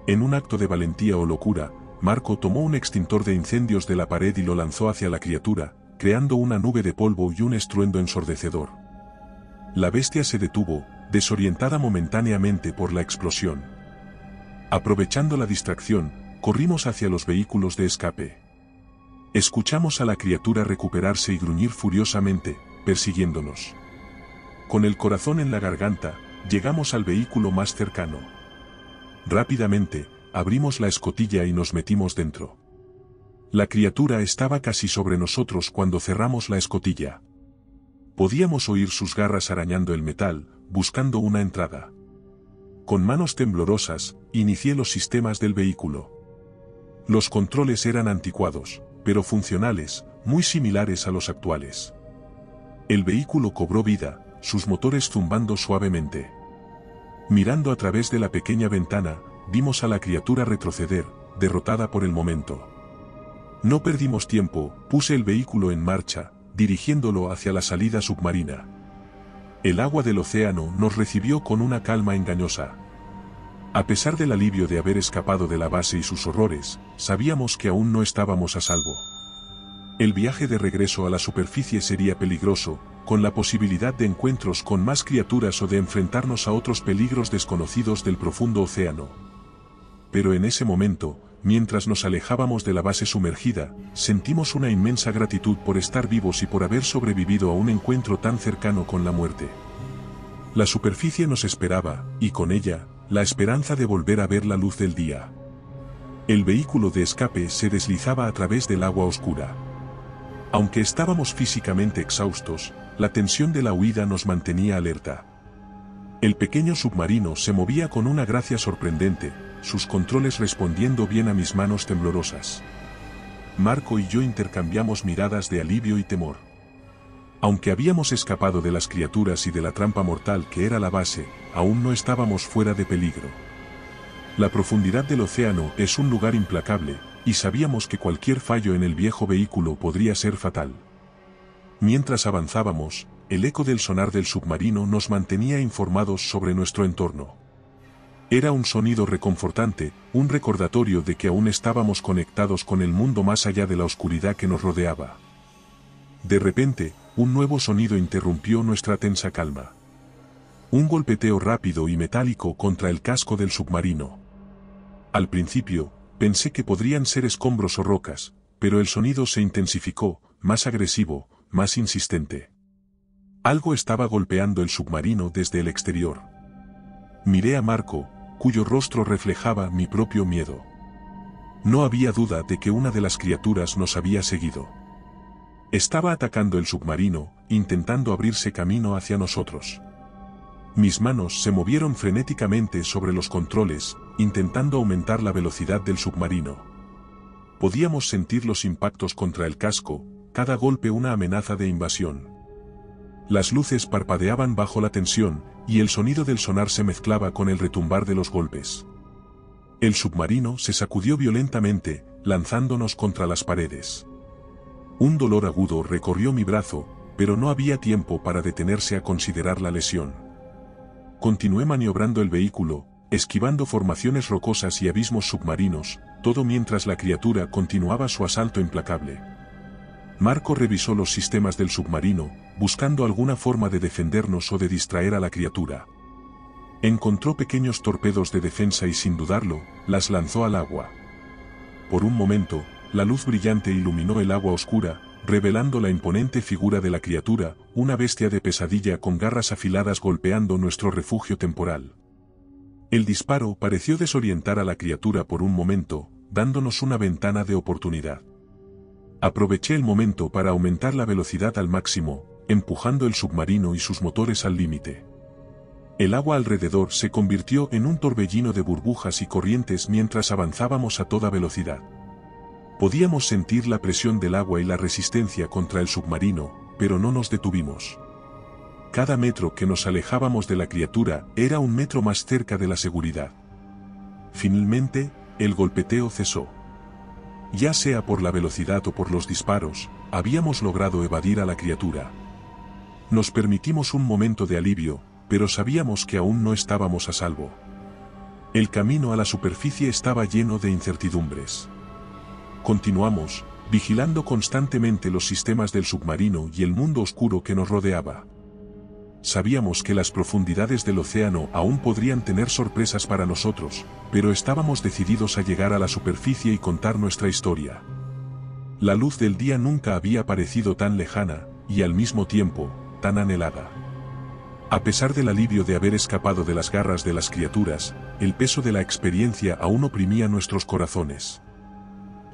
En un acto de valentía o locura, Marco tomó un extintor de incendios de la pared y lo lanzó hacia la criatura, creando una nube de polvo y un estruendo ensordecedor. La bestia se detuvo, desorientada momentáneamente por la explosión. Aprovechando la distracción, corrimos hacia los vehículos de escape. Escuchamos a la criatura recuperarse y gruñir furiosamente, persiguiéndonos. Con el corazón en la garganta, llegamos al vehículo más cercano. Rápidamente, abrimos la escotilla y nos metimos dentro. La criatura estaba casi sobre nosotros cuando cerramos la escotilla. Podíamos oír sus garras arañando el metal, buscando una entrada. Con manos temblorosas, inicié los sistemas del vehículo. Los controles eran anticuados, pero funcionales, muy similares a los actuales. El vehículo cobró vida, sus motores zumbando suavemente. Mirando a través de la pequeña ventana, vimos a la criatura retroceder, derrotada por el momento. No perdimos tiempo, puse el vehículo en marcha, dirigiéndolo hacia la salida submarina. El agua del océano nos recibió con una calma engañosa. A pesar del alivio de haber escapado de la base y sus horrores, sabíamos que aún no estábamos a salvo. El viaje de regreso a la superficie sería peligroso, con la posibilidad de encuentros con más criaturas o de enfrentarnos a otros peligros desconocidos del profundo océano. Pero en ese momento, mientras nos alejábamos de la base sumergida, sentimos una inmensa gratitud por estar vivos y por haber sobrevivido a un encuentro tan cercano con la muerte. La superficie nos esperaba, y con ella, la esperanza de volver a ver la luz del día. El vehículo de escape se deslizaba a través del agua oscura. Aunque estábamos físicamente exhaustos, la tensión de la huida nos mantenía alerta. El pequeño submarino se movía con una gracia sorprendente, sus controles respondiendo bien a mis manos temblorosas. Marco y yo intercambiamos miradas de alivio y temor. Aunque habíamos escapado de las criaturas y de la trampa mortal que era la base, aún no estábamos fuera de peligro. La profundidad del océano es un lugar implacable, y sabíamos que cualquier fallo en el viejo vehículo podría ser fatal. Mientras avanzábamos, el eco del sonar del submarino nos mantenía informados sobre nuestro entorno. Era un sonido reconfortante, un recordatorio de que aún estábamos conectados con el mundo más allá de la oscuridad que nos rodeaba. De repente, un nuevo sonido interrumpió nuestra tensa calma. Un golpeteo rápido y metálico contra el casco del submarino. Al principio, pensé que podrían ser escombros o rocas, pero el sonido se intensificó, más agresivo, más insistente. Algo estaba golpeando el submarino desde el exterior. Miré a Marco, cuyo rostro reflejaba mi propio miedo. No había duda de que una de las criaturas nos había seguido. Estaba atacando el submarino, intentando abrirse camino hacia nosotros. Mis manos se movieron frenéticamente sobre los controles, intentando aumentar la velocidad del submarino. Podíamos sentir los impactos contra el casco, cada golpe una amenaza de invasión. Las luces parpadeaban bajo la tensión, y el sonido del sonar se mezclaba con el retumbar de los golpes. El submarino se sacudió violentamente, lanzándonos contra las paredes. Un dolor agudo recorrió mi brazo, pero no había tiempo para detenerse a considerar la lesión. Continué maniobrando el vehículo, esquivando formaciones rocosas y abismos submarinos, todo mientras la criatura continuaba su asalto implacable. Marco revisó los sistemas del submarino, buscando alguna forma de defendernos o de distraer a la criatura. Encontró pequeños torpedos de defensa y sin dudarlo, las lanzó al agua. Por un momento, la luz brillante iluminó el agua oscura, revelando la imponente figura de la criatura, una bestia de pesadilla con garras afiladas golpeando nuestro refugio temporal. El disparo pareció desorientar a la criatura por un momento, dándonos una ventana de oportunidad. Aproveché el momento para aumentar la velocidad al máximo, empujando el submarino y sus motores al límite. El agua alrededor se convirtió en un torbellino de burbujas y corrientes mientras avanzábamos a toda velocidad. Podíamos sentir la presión del agua y la resistencia contra el submarino, pero no nos detuvimos. Cada metro que nos alejábamos de la criatura era un metro más cerca de la seguridad. Finalmente, el golpeteo cesó. Ya sea por la velocidad o por los disparos, habíamos logrado evadir a la criatura. Nos permitimos un momento de alivio, pero sabíamos que aún no estábamos a salvo. El camino a la superficie estaba lleno de incertidumbres. Continuamos, vigilando constantemente los sistemas del submarino y el mundo oscuro que nos rodeaba. Sabíamos que las profundidades del océano aún podrían tener sorpresas para nosotros, pero estábamos decididos a llegar a la superficie y contar nuestra historia. La luz del día nunca había parecido tan lejana, y al mismo tiempo, tan anhelada. A pesar del alivio de haber escapado de las garras de las criaturas, el peso de la experiencia aún oprimía nuestros corazones.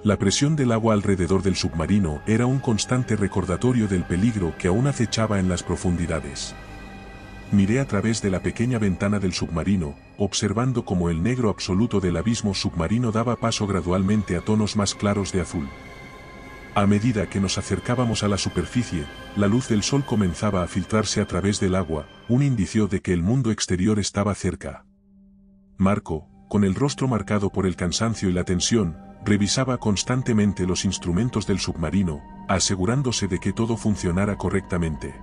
La presión del agua alrededor del submarino era un constante recordatorio del peligro que aún acechaba en las profundidades. Miré a través de la pequeña ventana del submarino, observando cómo el negro absoluto del abismo submarino daba paso gradualmente a tonos más claros de azul. A medida que nos acercábamos a la superficie, la luz del sol comenzaba a filtrarse a través del agua, un indicio de que el mundo exterior estaba cerca. Marco, con el rostro marcado por el cansancio y la tensión, revisaba constantemente los instrumentos del submarino, asegurándose de que todo funcionara correctamente.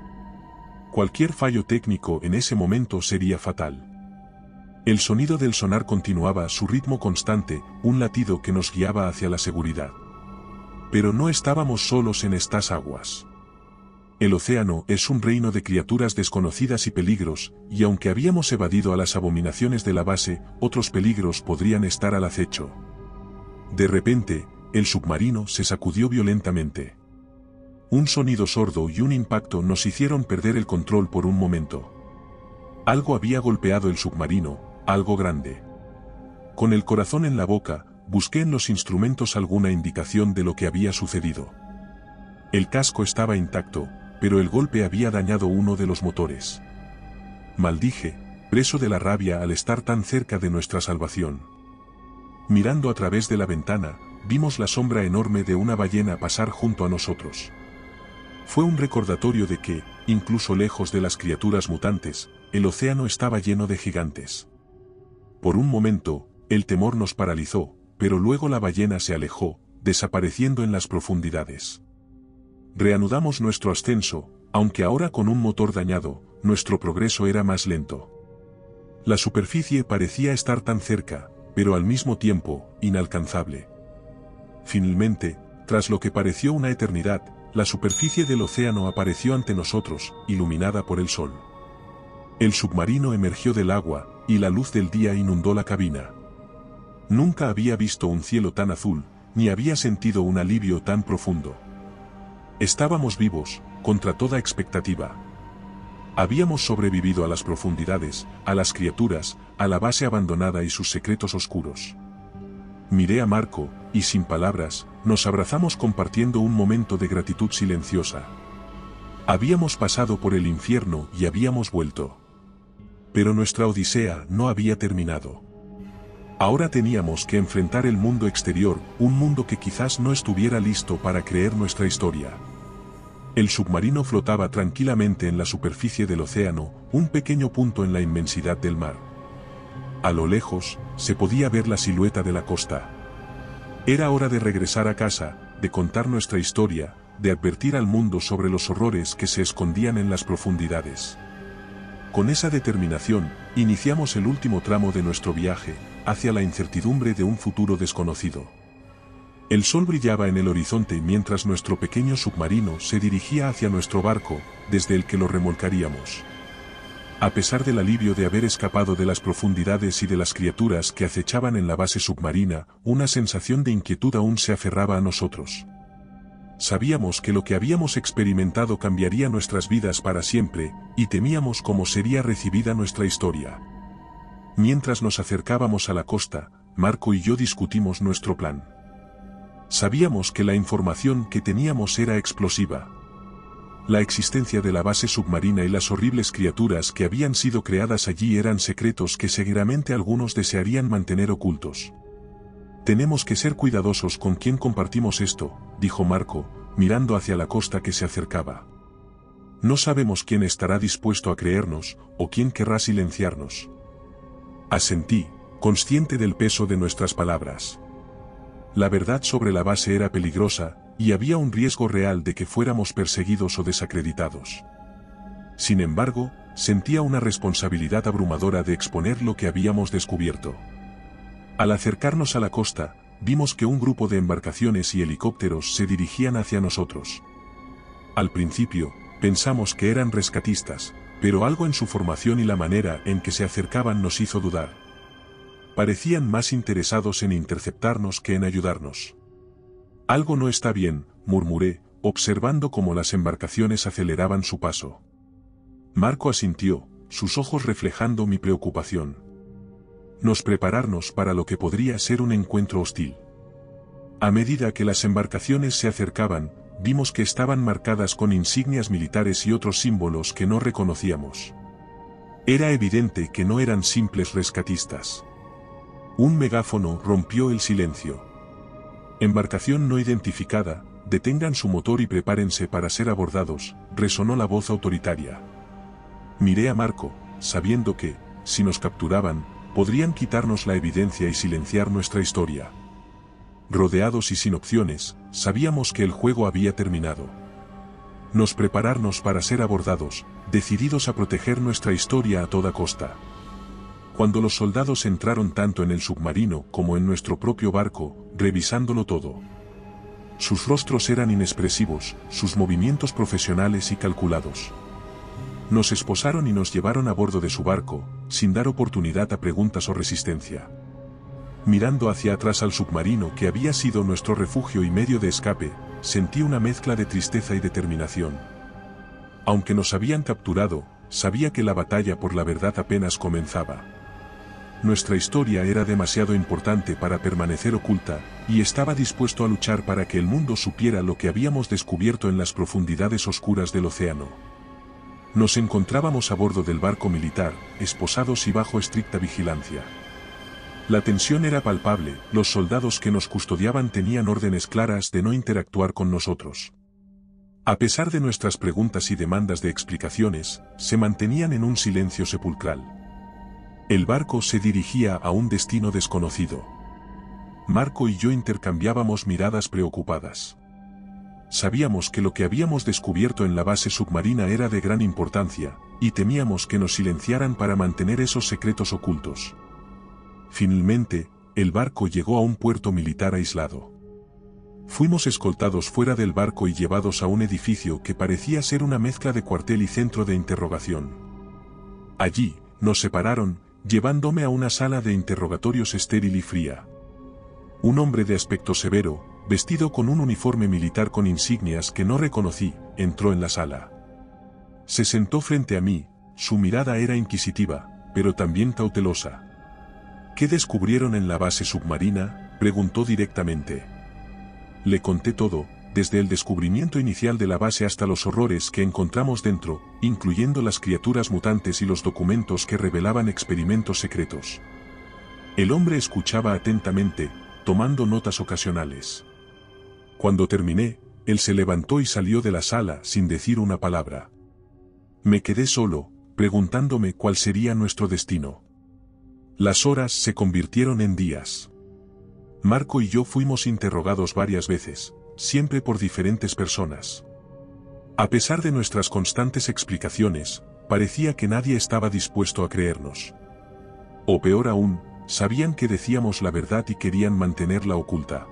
Cualquier fallo técnico en ese momento sería fatal. El sonido del sonar continuaba a su ritmo constante, un latido que nos guiaba hacia la seguridad. Pero no estábamos solos en estas aguas. El océano es un reino de criaturas desconocidas y peligros, y aunque habíamos evadido a las abominaciones de la base, otros peligros podrían estar al acecho. De repente, el submarino se sacudió violentamente. Un sonido sordo y un impacto nos hicieron perder el control por un momento. Algo había golpeado el submarino, algo grande. Con el corazón en la boca, busqué en los instrumentos alguna indicación de lo que había sucedido. El casco estaba intacto, pero el golpe había dañado uno de los motores. Maldije, preso de la rabia al estar tan cerca de nuestra salvación. Mirando a través de la ventana, vimos la sombra enorme de una ballena pasar junto a nosotros. Fue un recordatorio de que, incluso lejos de las criaturas mutantes, el océano estaba lleno de gigantes. Por un momento, el temor nos paralizó, pero luego la ballena se alejó, desapareciendo en las profundidades. Reanudamos nuestro ascenso, aunque ahora con un motor dañado, nuestro progreso era más lento. La superficie parecía estar tan cerca, pero al mismo tiempo, inalcanzable. Finalmente, tras lo que pareció una eternidad, la superficie del océano apareció ante nosotros, iluminada por el sol. El submarino emergió del agua, y la luz del día inundó la cabina. Nunca había visto un cielo tan azul, ni había sentido un alivio tan profundo. Estábamos vivos, contra toda expectativa. Habíamos sobrevivido a las profundidades, a las criaturas, a la base abandonada y sus secretos oscuros. Miré a Marco, y sin palabras, nos abrazamos compartiendo un momento de gratitud silenciosa. Habíamos pasado por el infierno y habíamos vuelto. Pero nuestra odisea no había terminado. Ahora teníamos que enfrentar el mundo exterior, un mundo que quizás no estuviera listo para creer nuestra historia. El submarino flotaba tranquilamente en la superficie del océano, un pequeño punto en la inmensidad del mar. A lo lejos, se podía ver la silueta de la costa. Era hora de regresar a casa, de contar nuestra historia, de advertir al mundo sobre los horrores que se escondían en las profundidades. Con esa determinación, iniciamos el último tramo de nuestro viaje, hacia la incertidumbre de un futuro desconocido. El sol brillaba en el horizonte mientras nuestro pequeño submarino se dirigía hacia nuestro barco, desde el que lo remolcaríamos. A pesar del alivio de haber escapado de las profundidades y de las criaturas que acechaban en la base submarina, una sensación de inquietud aún se aferraba a nosotros. Sabíamos que lo que habíamos experimentado cambiaría nuestras vidas para siempre, y temíamos cómo sería recibida nuestra historia. Mientras nos acercábamos a la costa, Marco y yo discutimos nuestro plan. Sabíamos que la información que teníamos era explosiva. La existencia de la base submarina y las horribles criaturas que habían sido creadas allí eran secretos que seguramente algunos desearían mantener ocultos. Tenemos que ser cuidadosos con quién compartimos esto, dijo Marco, mirando hacia la costa que se acercaba. No sabemos quién estará dispuesto a creernos, o quién querrá silenciarnos. Asentí, consciente del peso de nuestras palabras. La verdad sobre la base era peligrosa, y había un riesgo real de que fuéramos perseguidos o desacreditados. Sin embargo, sentía una responsabilidad abrumadora de exponer lo que habíamos descubierto. Al acercarnos a la costa, vimos que un grupo de embarcaciones y helicópteros se dirigían hacia nosotros. Al principio, pensamos que eran rescatistas, pero algo en su formación y la manera en que se acercaban nos hizo dudar. Parecían más interesados en interceptarnos que en ayudarnos. Algo no está bien, murmuré, observando cómo las embarcaciones aceleraban su paso. Marco asintió, sus ojos reflejando mi preocupación. Nos prepararnos para lo que podría ser un encuentro hostil. A medida que las embarcaciones se acercaban, vimos que estaban marcadas con insignias militares y otros símbolos que no reconocíamos. Era evidente que no eran simples rescatistas. Un megáfono rompió el silencio. Embarcación no identificada, detengan su motor y prepárense para ser abordados, resonó la voz autoritaria. Miré a Marco, sabiendo que, si nos capturaban, podrían quitarnos la evidencia y silenciar nuestra historia. Rodeados y sin opciones, sabíamos que el juego había terminado. Nos prepararnos para ser abordados, decididos a proteger nuestra historia a toda costa. Cuando los soldados entraron tanto en el submarino como en nuestro propio barco, revisándolo todo. Sus rostros eran inexpresivos, sus movimientos profesionales y calculados. Nos esposaron y nos llevaron a bordo de su barco, sin dar oportunidad a preguntas o resistencia. Mirando hacia atrás al submarino que había sido nuestro refugio y medio de escape, sentí una mezcla de tristeza y determinación. Aunque nos habían capturado, sabía que la batalla por la verdad apenas comenzaba. Nuestra historia era demasiado importante para permanecer oculta, y estaba dispuesto a luchar para que el mundo supiera lo que habíamos descubierto en las profundidades oscuras del océano. Nos encontrábamos a bordo del barco militar, esposados y bajo estricta vigilancia. La tensión era palpable, los soldados que nos custodiaban tenían órdenes claras de no interactuar con nosotros. A pesar de nuestras preguntas y demandas de explicaciones, se mantenían en un silencio sepulcral. El barco se dirigía a un destino desconocido. Marco y yo intercambiábamos miradas preocupadas. Sabíamos que lo que habíamos descubierto en la base submarina era de gran importancia, y temíamos que nos silenciaran para mantener esos secretos ocultos. Finalmente, el barco llegó a un puerto militar aislado. Fuimos escoltados fuera del barco y llevados a un edificio que parecía ser una mezcla de cuartel y centro de interrogación. Allí, nos separaron, llevándome a una sala de interrogatorios estéril y fría. Un hombre de aspecto severo, vestido con un uniforme militar con insignias que no reconocí, entró en la sala. Se sentó frente a mí, su mirada era inquisitiva, pero también cautelosa. ¿Qué descubrieron en la base submarina?, preguntó directamente. Le conté todo, desde el descubrimiento inicial de la base hasta los horrores que encontramos dentro, incluyendo las criaturas mutantes y los documentos que revelaban experimentos secretos. El hombre escuchaba atentamente, tomando notas ocasionales. Cuando terminé, él se levantó y salió de la sala sin decir una palabra. Me quedé solo, preguntándome cuál sería nuestro destino. Las horas se convirtieron en días. Marco y yo fuimos interrogados varias veces, siempre por diferentes personas. A pesar de nuestras constantes explicaciones, parecía que nadie estaba dispuesto a creernos. O peor aún, sabían que decíamos la verdad y querían mantenerla oculta.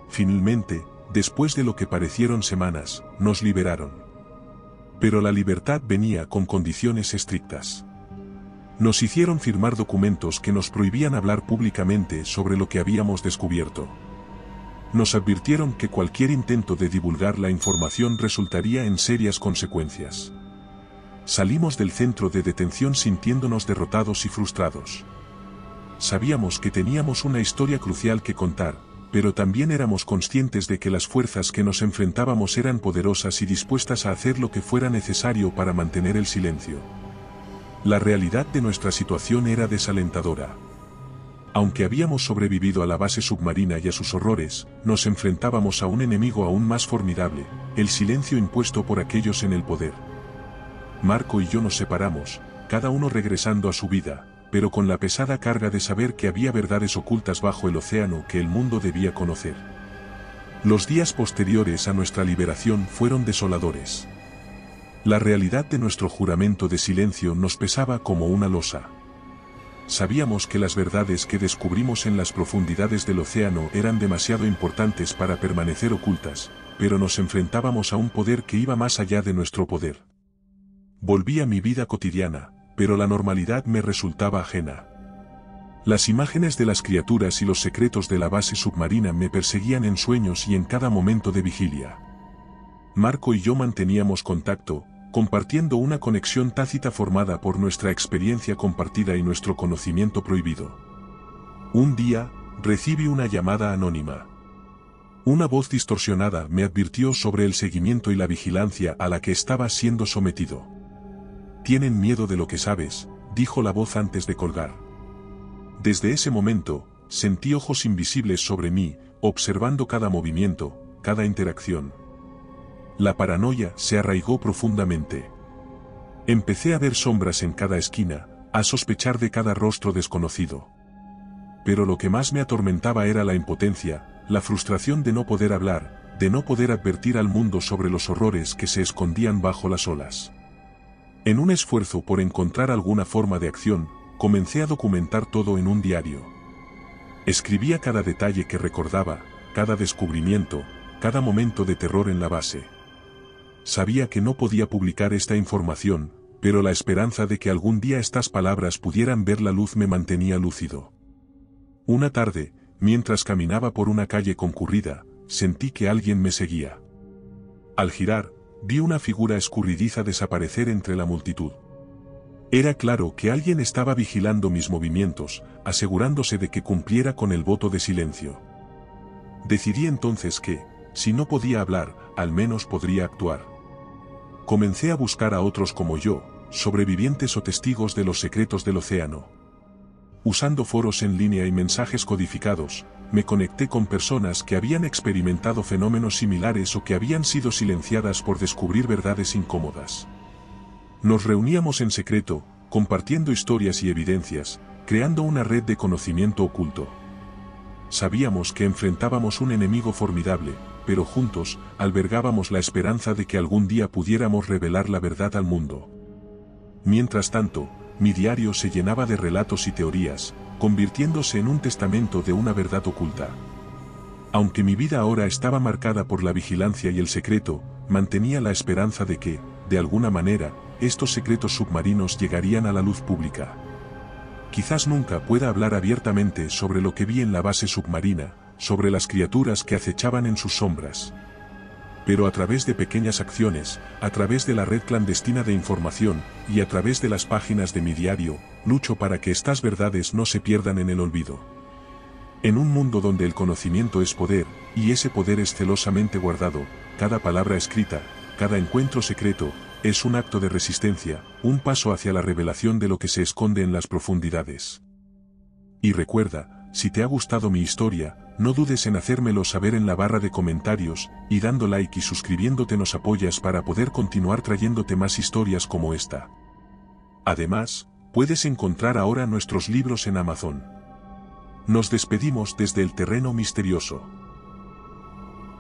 Finalmente, después de lo que parecieron semanas, nos liberaron. Pero la libertad venía con condiciones estrictas. Nos hicieron firmar documentos que nos prohibían hablar públicamente sobre lo que habíamos descubierto. Nos advirtieron que cualquier intento de divulgar la información resultaría en serias consecuencias. Salimos del centro de detención sintiéndonos derrotados y frustrados. Sabíamos que teníamos una historia crucial que contar, pero también éramos conscientes de que las fuerzas que nos enfrentábamos eran poderosas y dispuestas a hacer lo que fuera necesario para mantener el silencio. La realidad de nuestra situación era desalentadora. Aunque habíamos sobrevivido a la base submarina y a sus horrores, nos enfrentábamos a un enemigo aún más formidable, el silencio impuesto por aquellos en el poder. Marco y yo nos separamos, cada uno regresando a su vida, pero con la pesada carga de saber que había verdades ocultas bajo el océano que el mundo debía conocer. Los días posteriores a nuestra liberación fueron desoladores. La realidad de nuestro juramento de silencio nos pesaba como una losa. Sabíamos que las verdades que descubrimos en las profundidades del océano eran demasiado importantes para permanecer ocultas, pero nos enfrentábamos a un poder que iba más allá de nuestro poder. Volví a mi vida cotidiana, pero la normalidad me resultaba ajena. Las imágenes de las criaturas y los secretos de la base submarina me perseguían en sueños y en cada momento de vigilia. Marco y yo manteníamos contacto, compartiendo una conexión tácita formada por nuestra experiencia compartida y nuestro conocimiento prohibido. Un día, recibí una llamada anónima. Una voz distorsionada me advirtió sobre el seguimiento y la vigilancia a la que estaba siendo sometido. «Tienen miedo de lo que sabes», dijo la voz antes de colgar. Desde ese momento, sentí ojos invisibles sobre mí, observando cada movimiento, cada interacción. La paranoia se arraigó profundamente. Empecé a ver sombras en cada esquina, a sospechar de cada rostro desconocido. Pero lo que más me atormentaba era la impotencia, la frustración de no poder hablar, de no poder advertir al mundo sobre los horrores que se escondían bajo las olas. En un esfuerzo por encontrar alguna forma de acción, comencé a documentar todo en un diario. Escribía cada detalle que recordaba, cada descubrimiento, cada momento de terror en la base. Sabía que no podía publicar esta información, pero la esperanza de que algún día estas palabras pudieran ver la luz me mantenía lúcido. Una tarde, mientras caminaba por una calle concurrida, sentí que alguien me seguía. Al girar, vi una figura escurridiza desaparecer entre la multitud. Era claro que alguien estaba vigilando mis movimientos, asegurándose de que cumpliera con el voto de silencio. Decidí entonces que, si no podía hablar, al menos podría actuar. Comencé a buscar a otros como yo, sobrevivientes o testigos de los secretos del océano. Usando foros en línea y mensajes codificados, me conecté con personas que habían experimentado fenómenos similares o que habían sido silenciadas por descubrir verdades incómodas. Nos reuníamos en secreto, compartiendo historias y evidencias, creando una red de conocimiento oculto. Sabíamos que enfrentábamos un enemigo formidable, pero juntos, albergábamos la esperanza de que algún día pudiéramos revelar la verdad al mundo. Mientras tanto, mi diario se llenaba de relatos y teorías, convirtiéndose en un testamento de una verdad oculta. Aunque mi vida ahora estaba marcada por la vigilancia y el secreto, mantenía la esperanza de que, de alguna manera, estos secretos submarinos llegarían a la luz pública. Quizás nunca pueda hablar abiertamente sobre lo que vi en la base submarina, sobre las criaturas que acechaban en sus sombras. Pero a través de pequeñas acciones, a través de la red clandestina de información, y a través de las páginas de mi diario, lucho para que estas verdades no se pierdan en el olvido. En un mundo donde el conocimiento es poder, y ese poder es celosamente guardado, cada palabra escrita, cada encuentro secreto, es un acto de resistencia, un paso hacia la revelación de lo que se esconde en las profundidades. Y recuerda, Si te ha gustado mi historia, no dudes en hacérmelo saber en la barra de comentarios, y dando like y suscribiéndote nos apoyas para poder continuar trayéndote más historias como esta. Además, puedes encontrar ahora nuestros libros en Amazon. Nos despedimos desde el terreno misterioso.